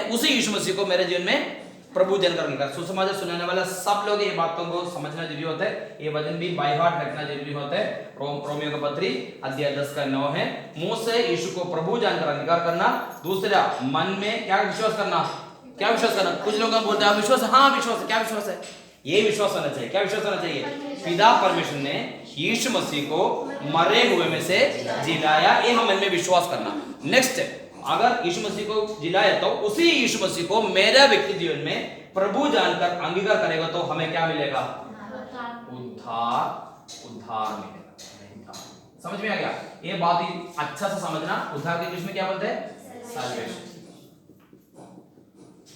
उसी यीशु मसीह को मेरे जीवन में प्रभु जनकर अंगीकार। सुसमाचार सुनाने वाला सब लोग ये बातों को समझना जरूरी होता है, ये वचन भी बाय हार्ट रखना जरूरी होता है। रोमियो का पत्री अध्याय 10 का 9 है, मुंह से यीशु को प्रभु जानकर अंगीकार करना, दूसरा मन में क्या विश्वास करना, क्या विश्वास करना। कुछ लोग बोलते हैं विश्वास, हाँ विश्वास है, क्या विश्वास है, ये विश्वास होना चाहिए। क्या विश्वास होना चाहिए? पिता परमेश्वर ने यीशु मसीह को मरे हुए में से जिलाया, ये हम मन में विश्वास करना। नेक्स्ट, अगर यीशु मसीह को जिलाया तो उसी यीशु मसीह को मेरा व्यक्ति जीवन में प्रभु जानकर अंगीकार करेगा तो हमें क्या मिलेगा? उद्धार, उद्धार मिलेगा। समझ में आ गया? ये बात ही अच्छा से समझना। उद्धार के इंग्लिश में क्या बोलते हैं? सैल्वेशन।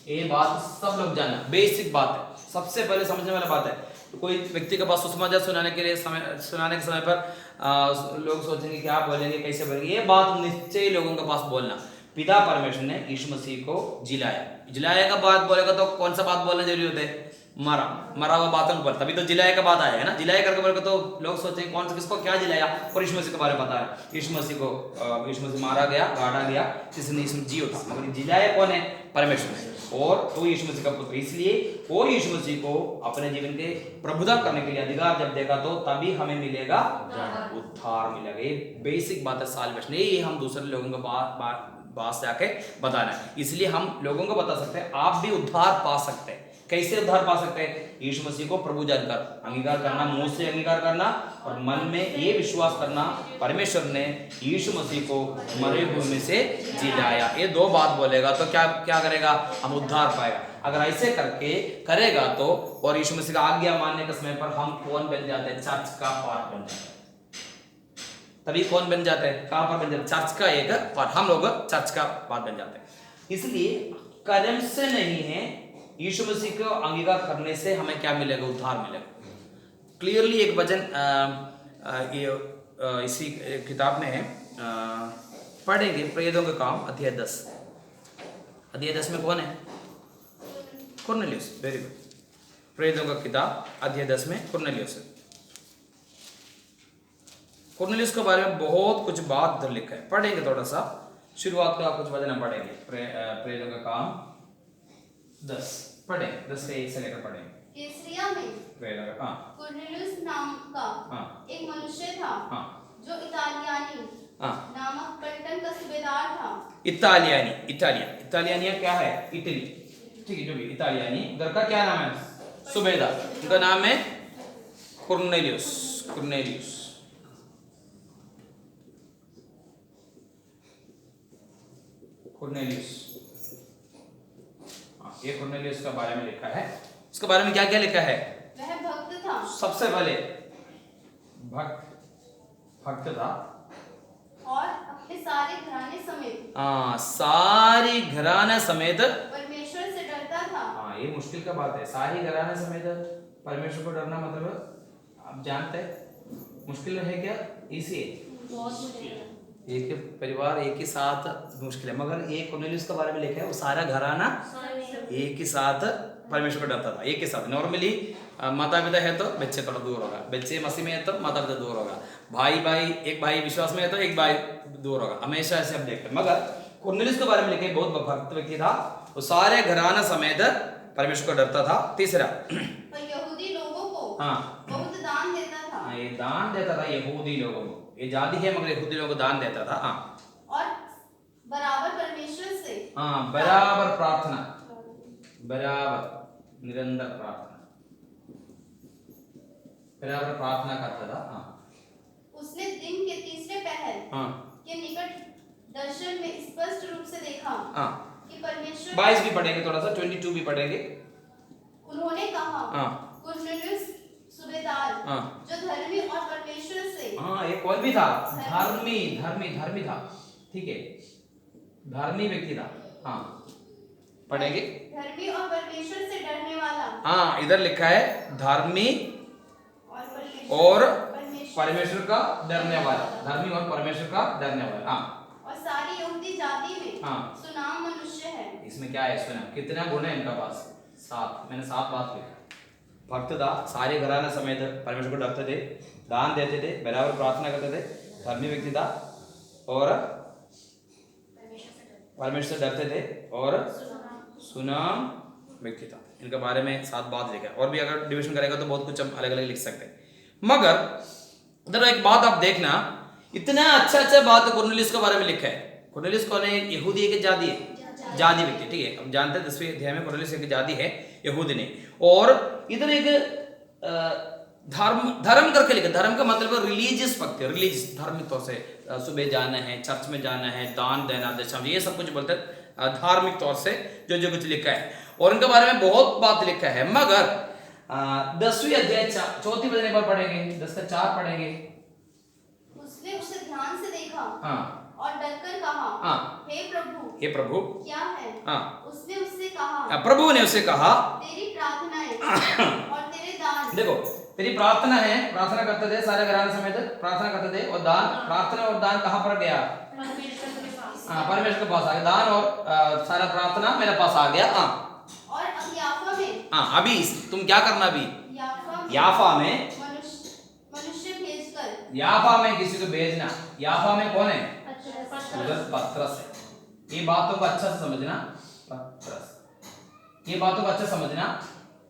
ये बात सब लोग जानना, बेसिक बात है, सबसे पहले समझने वाला बात है। तो कोई व्यक्ति के पास सुसमाचार सुनाने के समय पर लोग सोचेंगे क्या बोलेंगे, कैसे बोलेंगे, ये बात निश्चय लोगों के पास बोलना। पिता परमेश्वर ने यीशु मसीह को जिलाया, जिलाया का बात बोलेगा तो कौन सा बात बोलना जरूरी होता है? मरा हुआ बातों को बोल, तभी तो जिलाया का बात आया है ना। जिलाया करके बोलेगा तो लोग सोचेंगे कौन सा, किसको क्या जिलाया, और यीशु मसीह के बारे में बता रहा है। यीशु मसीह मारा गया, गाड़ा गया, जिसने इसमें जी उठा, मगर जिलाया कौन है? परमेश्वर है, और तो यीशु मसीह का पुत्र। इसलिए वो यीशु मसीह को अपने जीवन के प्रभुता करने के लिए अधिकार जब देगा तो तभी हमें मिलेगा उद्धार मिलेगा। ये बेसिक बात है साल्वेशन। ये हम दूसरे लोगों को बात से आके बताना है। इसलिए हम लोगों को बता सकते हैं आप भी उद्धार पा सकते हैं। कैसे उद्धार पा सकते हैं? यीशु मसीह को प्रभु जानकर अंगीकार करना, मुंह से अंगीकार करना, और मन में ये विश्वास करना परमेश्वर ने यीशु मसीह को मरे हुए में से जिलाया। ये दो बात बोलेगा तो क्या क्या करेगा? हम उद्धार पाएगा। अगर ऐसे करके करेगा तो, और यीशु मसीह का आज्ञा मानने के समय पर हम कौन बन जाते हैं? चर्च का पार्ट बन जाते हैं। तभी कौन बन जाते हैं? कहां पर बन जाते हैं? चर्च का एक पार्ट। हम लोग चर्च का पार्ट बन जाते हैं। इसलिए कर्म से नहीं है, यीशु मसीह को अंगीकार करने से हमें क्या मिलेगा? उद्धार मिलेगा। क्लियरली एक वचन इसी किताब में है, पढ़ेंगे। प्रेरितों का काम अध्याय 10। अध्याय 10 में कौन है? कुरनेलियुस। Very good. प्रेरितों का किताब अध्याय 10 में कुरनेलियुस है। कुरनेलियुस के बारे में बहुत कुछ बात उधर लिखा है, पढ़ेंगे थोड़ा सा। शुरुआत का कुछ वचन पढ़ेंगे। प्रेरितों का काम 10 पढ़े, 10 से 1 से लेकर पढ़ेंगे। कैसरिया में कुरनेलियुस नाम का एक मनुष्य था, जो इतालियानी नामक पलटन का सूबेदार था। इतालियानिया क्या है? इटली, ठीक है, जो भी इतालियानी उधर का क्या नाम है? सूबेदार। उनका नाम है कुरनेलियुस। कुरनेलियुस कुरनेलियुस, ये कुरनेलियुस के बारे में लिखा है। इसके बारे में क्या क्या लिखा है? वह भक्त था। सबसे पहले भक्त था, और अपने सारे घराने समेत सारी घराने समेत परमेश्वर से डरता था। ये मुश्किल का बात है। सारी घराने समेत परमेश्वर को डरना मतलब आप जानते हैं मुश्किल है क्या? इसी एक ही परिवार एक ही साथ मुश्किल है, मगर ये कुरनेलियुस के बारे में लिखा है वो सारा घराना एक ही साथ परमेश्वर को डरता था। एक ही साथ। नॉर्मली माता पिता है तो बच्चे थोड़ा दूर होगा, बच्चे मसीह में है तो माता पिता दूर होगा, भाई एक भाई विश्वास में है तो एक भाई दूर होगा, हमेशा ऐसे हम देखते हैं। मगर कुरनेलियुस के बारे में लिखे बहुत भक्त व्यक्ति था, वो सारे घराना समेत परमेश्वर को डरता था। तीसरा, यहूदी लोगों को बहुत दान देता था। ये दान देता था यहूदी लोगों को। ये जाति है मगर यहूदी लोगों को दान देता था। और बराबर परमेश्वर से बराबर प्रार्थना, बराबर निरंतर प्रार्थना, बराबर प्रार्थना करता था। उसने दिन के तीसरे पहर के निकट दर्शन में स्पष्ट रूप से देखा कि परमेश्वर 22 भी पढ़ेंगे, थोड़ा सा 22 भी पढ़ेंगे। उन्होंने कहा, कुरनेलियुस सूबेदार, जो धर्मी और परमेश्वर से ये कौन भी था? धर्मी था, ठीक है, धर्मी व्यक्ति था। पढ़ेंगे। धर्मी और परमेश्वर से डरने वाला। इधर लिखा है धर्मी और परमेश्वर का डरने वाला। धर्मी और परमेश्वर का डरने वाला। और सारी यहूदी जाति में सुनाम मनुष्य है। इसमें क्या है? सुनाम। कितना गुण है इनका पास? 7। मैंने 7 बात लिखा। भक्त था, सारे घराना समेत परमेश्वर को डरते थे, दान देते थे, बराबर प्रार्थना करते थे, धर्मी व्यक्ति था और परमेश्वर से डरते थे और सुनाम व्यक्ति था। इनके बारे में 7 बात लिखा है, और भी अगर डिवीजन करेगा तो बहुत कुछ हम अलग अलग लिख सकते हैं। मगर इधर एक बात आप देखना, इतना अच्छा बात कुरनेलियुस के बारे में लिखा है। कुरनेलियुस कौन है? यहूदी के जादी है, जादी व्यक्ति, ठीक है। हम जानते हैं 10वें अध्याय में कुरनेलियुस एक जादी है, यहूदी ने। और इधर एक धर्म करके लिखा। धर्म का मतलब रिलीजियस भक्ति, रिलीजियस धार्मिक तौर से सुबह जाना है, चर्च में जाना है, दान देना, दशम, ये सब कुछ बोलते हैं धार्मिक तौर से जो कुछ लिखा है। और इनके बारे में बहुत बात लिखा है। मगर 10वीं अध्याय 4 वचन पर पढ़ेंगे, 10 का 4 पढ़ेंगे। उसने उसे ध्यान से देखा हाँ, और डरकर कहा, हाँ, हे प्रभु, हे प्रभु, क्या है? हाँ, उसने उससे कहा, प्रभु ने उसे कहा, तेरी प्रार्थनाएं और तेरे दान। देखो तेरी प्रार्थना है, प्रार्थना करते थे सारे घराने समेत, प्रार्थना करते थे। और दान, प्रार्थना और दान कहाँ पर गया? हाँ, परमेश्वर के पास आ गया। दान और सारा प्रार्थना मेरे पास आ गया। हाँ, और अब याफा में, हाँ, अभी तुम क्या करना? अभी याफा में मनुष्य भेजकर, याफा में किसी को भेजना। याफा में कौन है? उधर पत्रस है। ये बातों को अच्छा से समझना, पत्रस, ये बातों को अच्छा समझना।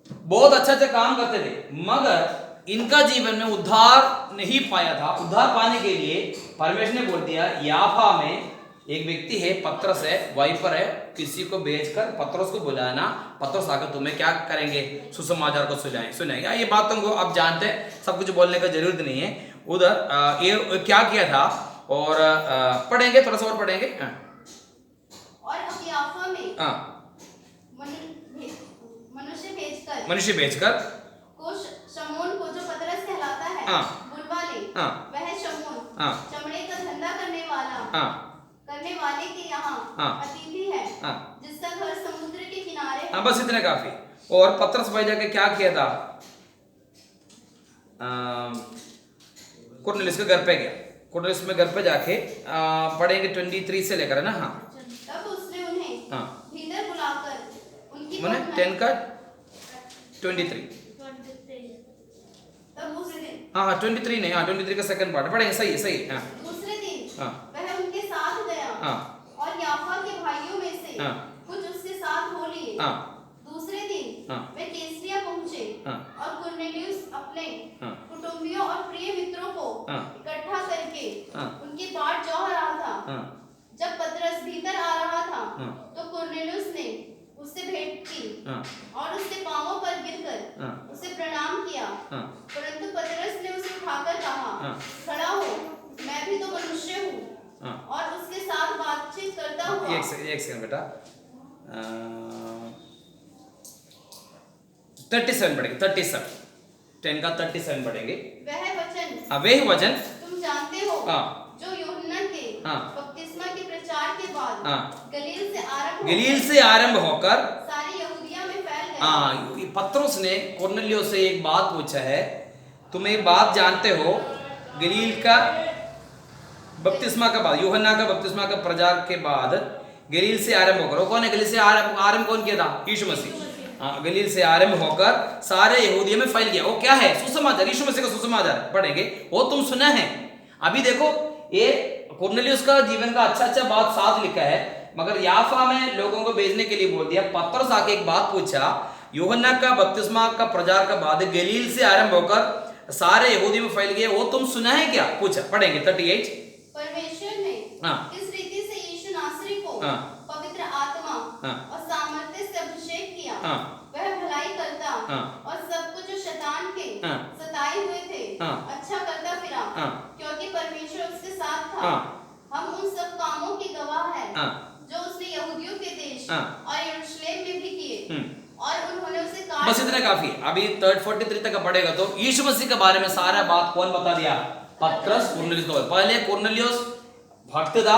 बहुत अच्छा काम करते थे, मगर इनका जीवन में उद्धार नहीं पाया था। उद्धार पाने के लिए परमेश्वर ने बोल दिया, याफा में एक व्यक्ति है, पत्रस है, वाइपर है, किसी को भेजकर पत्रस को बुलाना। पत्रस आकर तुम्हें क्या करेंगे? सुसमाचार को सुनाएंगे। ये बातों को आप जानते हैं, सब कुछ बोलने का जरूरत नहीं है। उधर ये क्या किया था, और पढ़ेंगे, थोड़ा सा और पढ़ेंगे। और अब याफा में हाँ, मनुष्य भेजकर को शमौन को, जो पतरस कहलाता है, हाँ, बुलवा ले। हाँ, वह शमौन, हाँ, चमड़े का धंधा करने वाले के यहाँ, हाँ, अतिथि है, हाँ, जिसका घर समुद्र के किनारे है। हाँ, बस इतने काफी। और पतरस भाई जाके क्या किया था? कुरनेलियुस के घर पे गया। कुरनेलियुस में घर पे जाके पढ़ेंगे 23 से लेकर, है ना? हाँ, तब उसने उन्हें हाँ, भीतर बुलाकर उनकी मैंने 10 का 23, तब दूसरे दिन, हाँ, 23 नहीं, हाँ, 23 का सेकंड पार्ट पढ़ेंगे। सही है, सही है। हाँ, दूसरे दिन हाँ, वह उनके साथ गया, हाँ, और याफा के भाइयों में से हाँ, कुछ उसके साथ हो लिए। हाँ, दूसरे दिन हाँ, वे कैसरिया पहुंचे, हाँ, और कुरनेलियुस अपने हाँ, कुटुंबियों और प्रिय मित्रों को हाँ, इकट्ठा करके हाँ, उनकी बाट जोह रहा था। हाँ, जब पतरस भीतर आ रहा था, हाँ, तो कुरनेलियुस ने उससे भेंट की, हाँ, और उसके पांवों पर गिरकर हाँ, उसे प्रणाम किया। हाँ, परंतु पतरस ने उसे उठाकर कहा, हाँ, खड़ा हो, मैं भी तो मनुष्य हूँ। हाँ। और उसके साथ बातचीत करता हुआ, एक सेकंड बेटा, 37 पढ़ेंगे, 37, 10 का 37 पढ़ेंगे। वह वचन, हाँ, वही वचन तुम जानते हो, हाँ, जो यूहन्ना के हाँ, बपतिस्मा के प्रचार के बाद हाँ, गलील से आरंभ होकर सारी यहूदिया में फैल गया। हाँ, पतरस ने कुरनेलियुस से एक बात पूछा है, तुम एक बात जानते हो, गलील का बपतिस्मा का बाद, यूहन्ना का बपतिस्मा का प्रचार के बाद गलील से आरंभ होकर, वो कौन है? गलील से आरंभ कौन किया था? यीशु मसीह। हाँ, गलील से आरंभ होकर सारे यहूदिया में फैल गया। वो क्या है? सुसमाचार, यीशु मसीह का सुसमाचार पढ़ेंगे। वो तुम सुना है। अभी देखो, ये कुरनेलियुस का जीवन का अच्छा बात साथ लिखा है, मगर याफा में लोगों को भेजने के लिए बोल दिया। पतरस आके एक बात पूछा, यूहन्ना का बपतिस्मा का प्रचार का बाद गलील से आरंभ होकर सारे यहूदी में फैल गए, वो तुम सुना है क्या? पूछा, पढ़ेंगे 38। परमेश्वर ने हाँ, किस रीति से यीशु नासरी को हाँ, पवित्र आत्मा हाँ, और सामर्थ्य से अभिषेक किया। हाँ, वह भलाई करता, हाँ, और सबको जो शैतान के हाँ, सताए हुए थे, हाँ, अच्छा करता फिरा, हाँ, क्योंकि परमेश्वर उसके साथ था। हाँ, हम उन सब कामों की गवाह है, हाँ, जो उसने यहूदियों के देश हाँ, और यरूशलेम में भी किए, हम्म। और उन्होंने उसे बस इतना काफी। अभी 43 तक का पढ़ेगा तो यीशु मसीह के बारे में सारा बात कौन बता दिया? पतरस कुरनेलियुस को। पहले कुरनेलियुस भक्त था,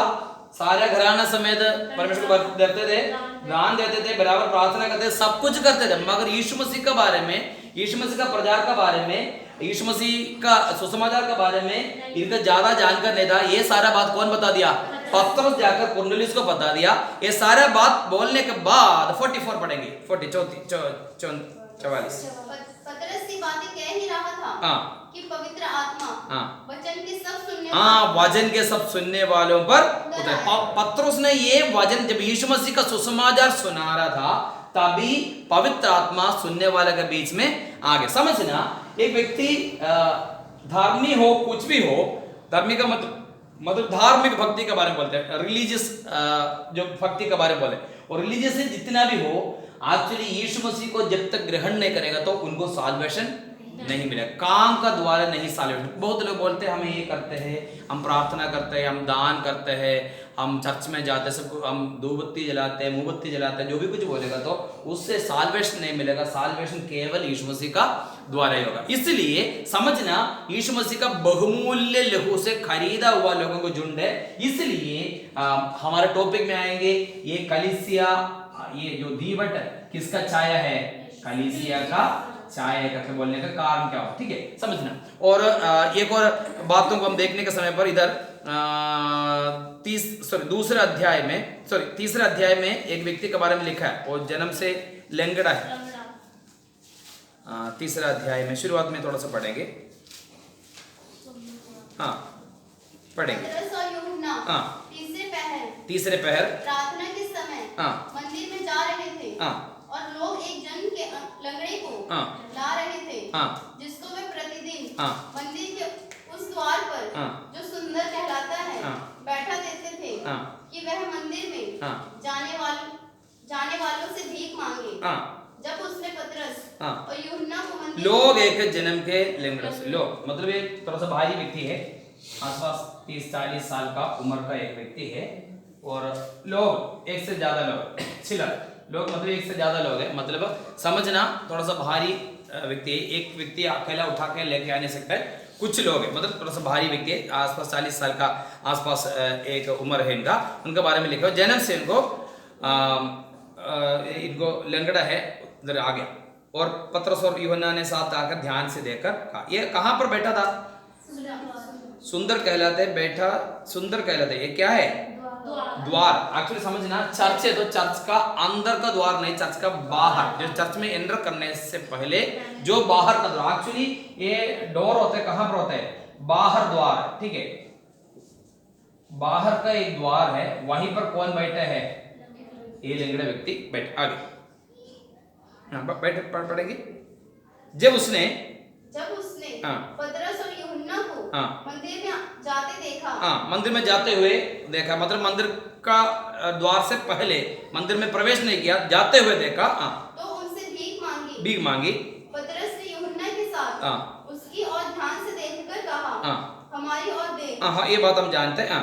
सारे घराना समेत परमेश्वर को देते थे, दान देते थे, बराबर प्रार्थना करते थे, सब कुछ करते थे। मगर यीशु मसीह के बारे में, यीशु मसीह का प्रचार के बारे में, यीशु मसीह का सुसमाचार के बारे में इनका ज्यादा जानकर नहीं था। ये सारा बात कौन बता दिया? पतरस जाकर कुरनेलियुस को बता दिया। ये सारा बात बोलने के बाद 44 पढ़ेंगे, 44। पतरस की बातें कह ही रहा था हाँ कि पवित्र आत्मा हाँ वचन के सब सुनने वचन के सब सुनने वालों पर उतर। पत्रुस ने ये वचन जब यीशु मसीह का सुसमाचार सुना रहा था तभी पवित्र आत्मा सुनने वाले के बीच में आ गया। समझना, एक व्यक्ति धार्मिक हो, कुछ भी हो, धार्मिक का मतलब धार्मिक भक्ति के बारे में बोलते हैं, रिलीजियस जो भक्ति के बारे में बोले, और रिलीजियस से जितना भी हो, एक्चुअली यीशु मसीह को जब तक ग्रहण नहीं करेगा तो उनको साल्वेशन नहीं मिलेगा, काम का द्वारा नहीं साल्वेशन। बहुत लोग बोलते हैं हम ये करते हैं, हम प्रार्थना करते हैं, हम दान करते हैं, हम चर्च में जाते हैं, सब हम धूपबत्ती जलाते हैं, मोमबत्ती जलाते हैं, जो भी कुछ बोलेगा तो उससे साल्वेशन नहीं मिलेगा। साल्वेशन केवल यीशु मसीह का द्वारा ही होगा। इसलिए समझना, यीशु मसीह का बहुमूल्य लहू से खरीदा हुआ लोगों को झुंड है। इसलिए हमारे टॉपिक में आएंगे, ये कलीसिया, ये जो दीवट किसका छाया है? कलीसिया का छाया करके बोलने का कारण क्या हो, ठीक है, समझना। और एक और बातों को हम देखने के समय पर इधर तीसरे अध्याय में एक व्यक्ति के बारे में लिखा है, वो जन्म से लंगड़ा है। तीसरा अध्याय में शुरुआत में थोड़ा सा पढ़ेंगे, हाँ पढ़ेंगे। हाँ, तीसरे पहर प्रार्थना के समय मंदिर में जा रहे थे और लोग एक जन के लंगड़े को ला रहे थे, जिसको वे प्रतिदिन मंदिर के उस द्वार पर जो सुंदर कहलाता है बैठा देते थे कि वह मंदिर में जाने वालों से भीख मांगे। जब उसने पतरस और यूहन्ना को मंदिर लोग एक जन्म के लंगड़े से, लोग मतलब ये थोड़ा सा भारी व्यक्ति है, आसपास 30-40 साल का उम्र का एक व्यक्ति है, और लोग एक से ज्यादा लोग मतलब एक से ज्यादा लोग है, मतलब समझना थोड़ा सा भारी व्यक्ति है। एक व्यक्ति अकेला उठा के लेके आ नहीं सकता है, कुछ लोग है, मतलब थोड़ा सा भारी व्यक्ति है, आसपास 40 साल का आसपास एक उम्र है इनका, उनके बारे में लिखा, जन्म से इनको लंगड़ा है, उधर आ गया। और पतरस और यूहन्ना ने साथ आकर ध्यान से देखकर कहा, ये कहाँ पर बैठा था? सुंदर कहलाते, बैठा सुंदर कहलाते। ये क्या है? द्वार। एक्चुअली समझना, चर्च है तो चर्च का अंदर का द्वार नहीं, चर्च का बाहर, जो चर्च में एंटर करने से पहले जो बाहर का द्वार, एक्चुअली ये डोर होता है, कहां पर होता है? बाहर द्वार, ठीक है, बाहर का एक द्वार है, वहीं पर कौन बैठा है? ये लंगड़ा व्यक्ति बैठ। आगे बैठ पड़ेगी। जब उसने पतरस और यूहन्ना को मंदिर में जाते देखा, मंदिर में जाते हुए देखा, मतलब मंदिर का द्वार से पहले मंदिर में प्रवेश नहीं किया, जाते हुए देखा, तो उनसे भीख मांगी। पतरस ने यूहन्ना के साथ उसकी ओर ध्यान से देखकर कहा, हमारी ओर देख। हाँ, ये बात हम जानते हैं।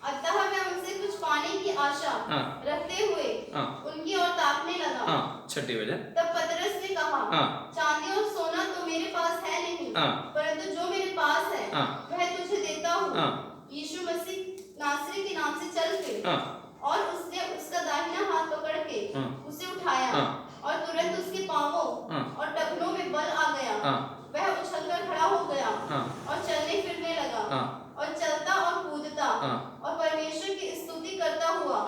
अतः मैं उनसे कुछ पाने की आशा रखते हुए उनकी ओर ताकने लगा। छठी वजह। तब पतरस ने कहा, चांदी और सोना तो मेरे पास है नहीं, परंतु जो मेरे पास है वह तुझे देता हूँ। यीशु मसीह नासरी के नाम से चल फिर। और उसने उसका दाहिना हाथ पकड़ के उसे उठाया, और तुरंत उसके पांवों और टखनों में बल आ गया। वह उछलकर खड़ा हो गया और चलने फिरने लगा, और चलता और कूदता और परमेश्वर की स्तुति करता हुआ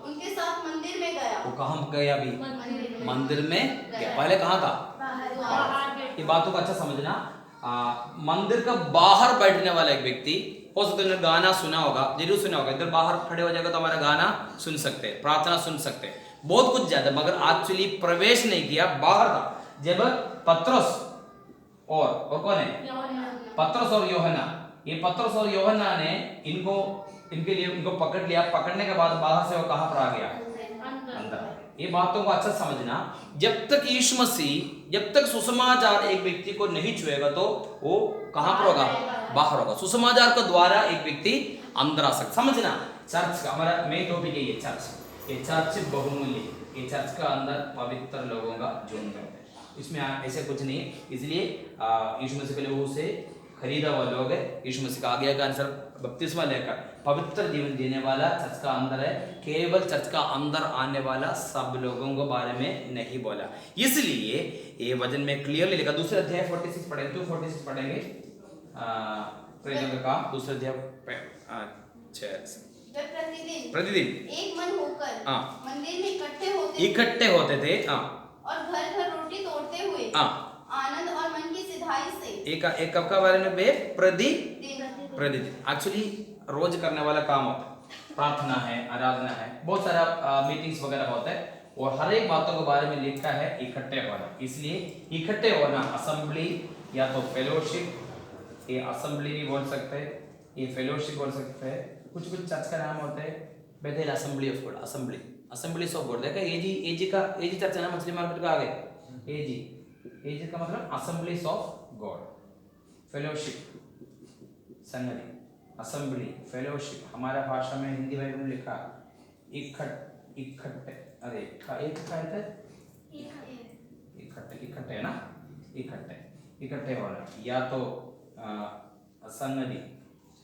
उनके साथ मंदिर में गया। वो कहाँ गया? अभी मंदिर में गया। पहले कहाँ था? ये बातों को अच्छा समझना। मंदिर का बाहर बैठने वाला एक व्यक्ति, हो सकता है गाना सुना होगा, जरूर सुना होगा, इधर बाहर खड़े हो जाएगा तो हमारा गाना सुन सकते हैं, प्रार्थना सुन सकते हैं, बहुत कुछ ज्यादा, मगर एक्चुअली प्रवेश नहीं किया, बाहर था। जब पतरस और कौन है? पतरस और यूहन्ना, ये पतरस और यूहन्ना ने इनके लिए इनको पकड़ लिया। पकड़ने के बाद बाहर से वो कहां पर आ गया? अंदर। ये बातों को अच्छा समझना, जब तक यीशु मसीह, जब तक सुसमाचार एक व्यक्ति को नहीं छुएगा तो वो कहां पर होगा? बाहर होगा। सुसमाचार के द्वारा एक व्यक्ति अंदर आ सकता। समझना, चर्च का हमारा मेन टॉपिक है ये चर्च। ये चर्च बहुमूल्य, ये चर्च का अंदर पवित्र लोगों का झुंड है, इसमें ऐसे कुछ नहीं है। इसलिए यीशु मसीह के लोगों से खरीदा हुआ लोग है, यीशु मसीह का आज्ञा के अनुसार बपतिस्मा लेकर पवित्र जीवन जीने वाला चर्च का अंदर है। केवल चर्च का अंदर आने वाला सब लोगों के बारे में नहीं बोला, इसलिए ये वचन में क्लियरली लिखा। दूसरे अध्याय 46 पढ़ेंगे, 246 पढ़ेंगे, का दूसरे अध्याय प्रतिदिन एक मन होकर मंदिर में इकट्ठे होते थे और घर घर रोटी तोड़ते हुए आनंद और मन की सिधाई एक कप का बारे में वे दिन प्रतिदिन एक्चुअली रोज करने वाला काम होता है, प्रार्थना है, आराधना है, बहुत सारा मीटिंग्स वगैरह होता है और हर एक बातों के बारे में लिखा है इकट्ठे होना। इसलिए इकट्ठे होना असेंबली या तो फेलोशिप, ये असेंबली भी बोल सकते हैं, ये फेलोशिप बोल सकते हैं, कुछ कुछ चर्च का नाम होता है Bethel assembly of God, assemblies of God. देखा एजी चर्च है ना मछली मार्केट का आगे, एजी का मतलब असेंबलीज ऑफ गॉड, फेलोशिप संगति, असेंबली, फेलोशिप, हमारा भाषा में हिंदी बाइबल में लिखा इकट्ठे, अरे एक कहते हैं इकट्ठे है ना, इकट्ठे होना या तो संगति,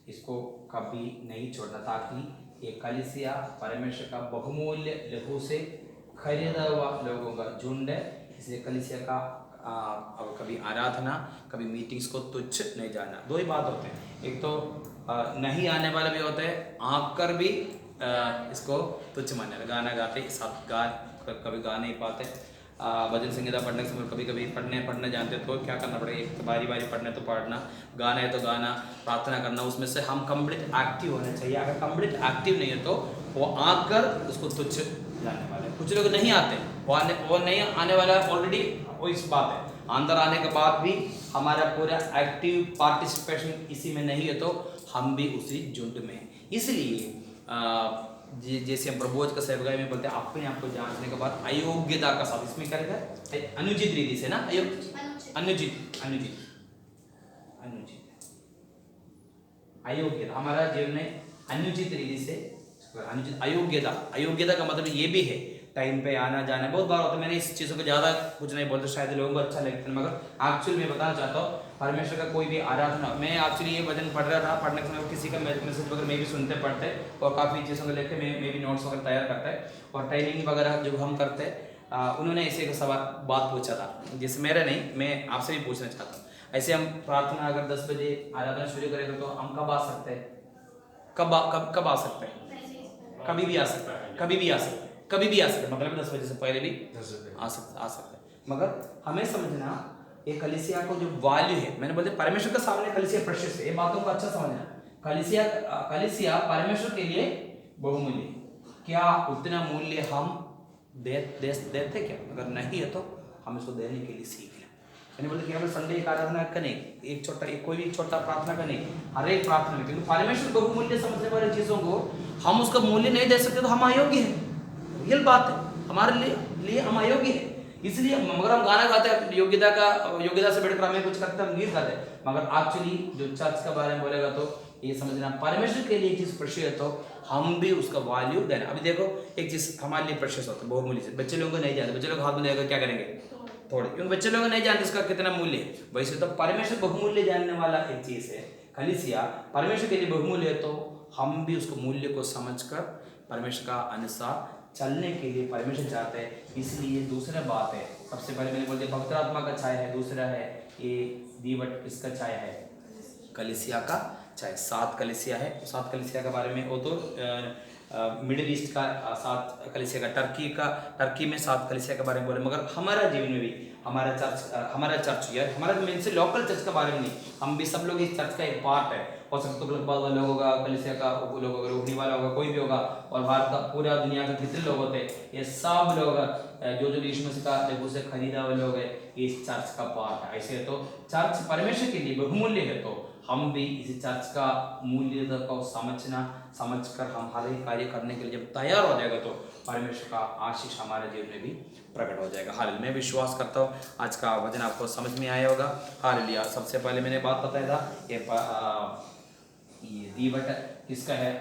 इसको कभी नहीं छोड़ना ताकि ये कलीसिया परमेश्वर का बहुमूल्य लहू से खरीदा हुआ लोगों का झुंड है। इसलिए कलीसिया का अब कभी आराधना, कभी मीटिंग्स को तुच्छ नहीं जाना। दो ही बात होते हैं, एक तो नहीं आने वाले भी होते हैं, आकर भी इसको तुच्छ मानने, गाना गाते साथ कभी गा नहीं पाते, भजन संगीता पढ़ने के समय कभी कभी पढ़ने जानते तो क्या करना पड़ेगा, एक तो बारी पढ़ने तो पढ़ना, गाना है तो गाना, प्रार्थना करना, उसमें से हम कंप्लीट एक्टिव होने चाहिए। अगर कंप्लीट एक्टिव नहीं है तो वो आकर उसको तुच्छ जानने वाले। कुछ लोग नहीं आते, वो नहीं आने वाला ऑलरेडी, वो इस बात है, अंदर आने के बाद भी हमारा पूरा एक्टिव पार्टिसिपेशन इसी में नहीं है तो हम भी उसी झुंड में। इसलिए जैसे हम प्रभुवच का सेवकाई में बोलते हैं अपने आप को जांचने के बाद अयोग्यता का साथ, इसमें क्या लिखा है, अनुचित रीति से ना, अयोग्यता, हमारा जीवन में अनुचित रीति से अयोग्यता का मतलब ये भी है टाइम पे आना जाना। बहुत बार होता है, मैंने इस चीज़ों को ज़्यादा कुछ नहीं बोलते, शायद लोगों को अच्छा लगता है, मगर एक्चुअल में बताना चाहता हूँ परमेश्वर का कोई भी आराधना, मैं एक्चुअली ये वचन पढ़ रहा था, पढ़ने के समय किसी का मैसेज वगैरह मैं भी सुनते पढ़ते और काफ़ी चीज़ों को लेकर मैं भी नोट्स वगैरह तैयार करता है और ट्रेनिंग वगैरह जो हम करते हैं। उन्होंने ऐसे एक सवाल बात पूछा था, जिससे मेरा नहीं, मैं आपसे भी पूछना चाहता हूँ, ऐसे हम प्रार्थना अगर 10 बजे आराधना शुरू करेंगे तो हम कब आ सकते हैं, कब आ सकते हैं, कभी भी आ सकते हैं, मतलब 10 बजे से पहले भी आ सकते हैं। मगर हमें समझना ये कलीसिया को जो वैल्यू है, मैंने बोलते परमेश्वर के सामने कलीसिया प्रेशियस है, ये बातों को अच्छा समझना। कलीसिया परमेश्वर के लिए बहुमूल्य, क्या उतना मूल्य हम देते क्या? अगर नहीं है तो हम इसको देने के लिए सीख लें। मैंने बोलते केवल संडे एक आराधना का नहीं, कोई भी छोटा प्रार्थना का नहीं, हर एक प्रार्थना में, क्योंकि परमेश्वर बहुमूल्य समझने वाली चीजों को हम उसका मूल्य नहीं दे सकते तो हम अयोग्य हैं। रियल बात है, हमारे लिए हम अयोग्य हैं। इसलिए मगर हम गाना गाते हैं, योग्यता से बढ़कर हमें कुछ करते, हम गीत गाते हैं, मगर एक्चुअली जो चर्च के बारे में बोलेगा तो ये समझना परमेश्वर के लिए चीज प्रेशियस है तो हम भी उसका वैल्यू देना। अभी देखो एक चीज हमारे लिए प्रेशियस होता है बहुमूल्य से, बच्चे लोगों को नहीं जानते, बच्चे लोग हाथ में देगा क्या करेंगे, थोड़े, क्योंकि बच्चे लोग नहीं जानते इसका कितना मूल्य है। वैसे तो परमेश्वर बहुमूल्य जानने वाला एक चीज है, कलीसिया परमेश्वर के लिए बहुमूल्य है तो हम भी उसको मूल्य को समझकर परमेश्वर का अनुसार चलने के लिए परमेश्वर चाहते हैं। इसलिए दूसरा बात है, सबसे पहले मैंने बोल दिया पवित्र आत्मा का छाया है, दूसरा है ये दीवट किसका छाया है, कलीसिया का छाया। 7 कलीसिया है, 7 कलीसिया के बारे में वो तो मिडिल ईस्ट का 7 कलीसिया का, टर्की में 7 कलीसिया के बारे में बोले, मगर हमारा जीवन में भी हमारा चर्च यार, हमारा मेन से लोकल चर्च के बारे में नहीं, हम भी सब लोग इस चर्च का एक पार्ट है। हो सकता है तो लोग होगा, कलीसिया का लोग होगा, रोकने वाला होगा, कोई भी होगा, और भारत का पूरा दुनिया के कितने लोग होते हैं, ये सब लोग जो यीशु मसीह का लहू से खरीदा हुए लोग है, इस चर्च का पार्ट है। ऐसे तो चर्च परमेश्वर के लिए बहुमूल्य है तो हम भी इस चर्च का मूल्य को समझकर हम हर एक कार्य करने के लिए जब तैयार हो जाएगा तो परमेश्वर का आशीष हमारे जीवन में भी प्रकट हो जाएगा। हालेलुया। मैं विश्वास करता हूँ आज का वचन आपको समझ में आया होगा। हालेलुया। सबसे पहले मैंने बात बताया था ये दीवट किसका है,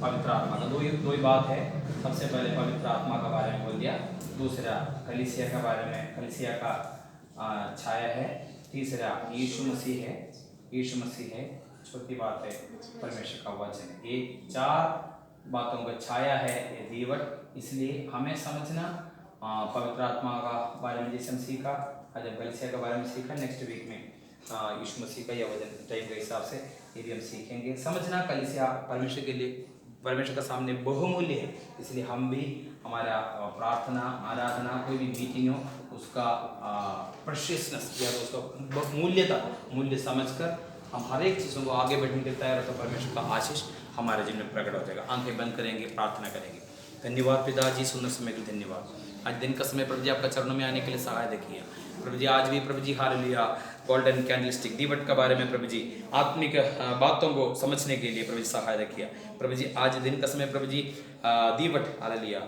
पवित्र आत्मा का। दो ही बात है, सबसे पहले पवित्र आत्मा का बारे में बोल दिया, दूसरा कलीसिया के बारे में, कलीसिया का छाया है, तीसरा यीशु मसीह है, चौथी बात है परमेश्वर का वचन है। ये 4 बातों का छाया है ये दीवट। इसलिए हमें समझना पवित्र आत्मा का बारे में जैसे हम सीखा, जब कलीसिया के बारे में सीखा, नेक्स्ट वीक में यीशु मसीह का या वचन टाइम के हिसाब से ये भी हम सीखेंगे। समझना कलीसिया परमेश्वर के लिए, परमेश्वर का सामने बहुमूल्य है, इसलिए हम भी हमारा प्रार्थना, आराधना, कोई भी मीटिंग हो, उसका प्रेशियसनेस या उसका मूल्य समझकर हम हर एक चीज़ों को आगे बढ़ने के लिए तैयार हो, तो परमेश्वर का आशीष हमारे जीवन में प्रकट हो जाएगा। आंखें बंद करेंगे, प्रार्थना करेंगे। धन्यवाद पिताजी, सुंदर समय के लिए धन्यवाद। आज दिन का समय प्रभु जी आपका चरणों में आने के लिए सहाय देखिए प्रभु जी। आज भी प्रभु जी हालेलुया गोल्डन कैंडलस्टिक दीवट के बारे में प्रभु जी आत्मिक बातों को समझने के लिए प्रभु जी सहाय देखिए प्रभु जी। आज दिन का समय प्रभु जी दीवट हालेलुया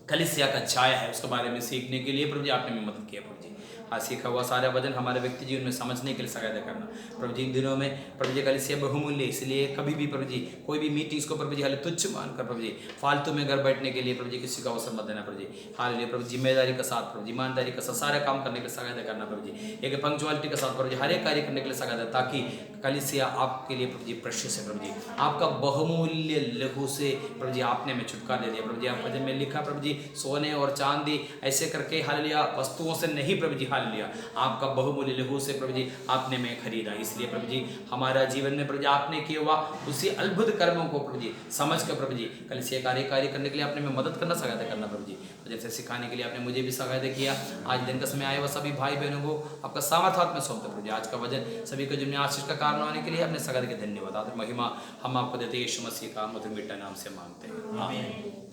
कलीसिया का छाया है उसके बारे में सीखने के लिए प्रभु जी आपने मदद किया प्रभु जी। आज सीखा हुआ सारा वजन हमारे व्यक्ति जीवन में समझने के लिए सहायता करना प्रभु जी। इन दिनों में प्रभु जी कलीसिया बहुमूल्य, इसलिए कभी भी प्रभु जी कोई भी मीटिंग्स को प्रभु जी हाले तुच्छ मानकर प्रभु जी फालतू में घर बैठने के लिए प्रभु जी किसी को अवसर मत देना प्रभु जी। हालेलुया प्रभु जिम्मेदारी के साथ प्रभु जी ईमानदारी के साथ सारे काम करने के लिए सहायता करना प्रभु जी। एक पंक्चुअलिटी के साथ प्रभु जी हर एक कार्य करने के लिए सहायता, ताकि कलीसिया आपके लिए प्रभु जी प्रेशियस है प्रभु जी। आपका बहुमूल्य लहू से प्रभु जी आपने में छुटकारा दे दिया प्रभु जी। आपका जब में लिखा प्रभु जी सोने और चांदी ऐसे करके हालेलुया वस्तुओं से नहीं प्रभु जी हालेलुया आपका बहुमूल्य लहू से प्रभु जी आपने में खरीदा। इसलिए प्रभु जी हमारा जीवन में प्रभु जी आपने किया हुआ उसी अद्भुत कर्मों को प्रभु जी समझ कर प्रभु जी कलीसिया कार्य करने के लिए आपने में मदद करना सहायता करना प्रभु जी। जैसे सिखाने के लिए आपने मुझे भी सहायता किया। आज दिन का समय आया हुआ सभी भाई बहनों को आपका सामर्थ हाथ में सौंपते प्रभु जी। आज का वजन सभी को जिनमें आशीष का कारण होने के लिए आपने सहायता के धन्यवाद। महिमा हम आपको देते यीशु मसीह का मधुर मीठा नाम से मांगते हैं, आमीन।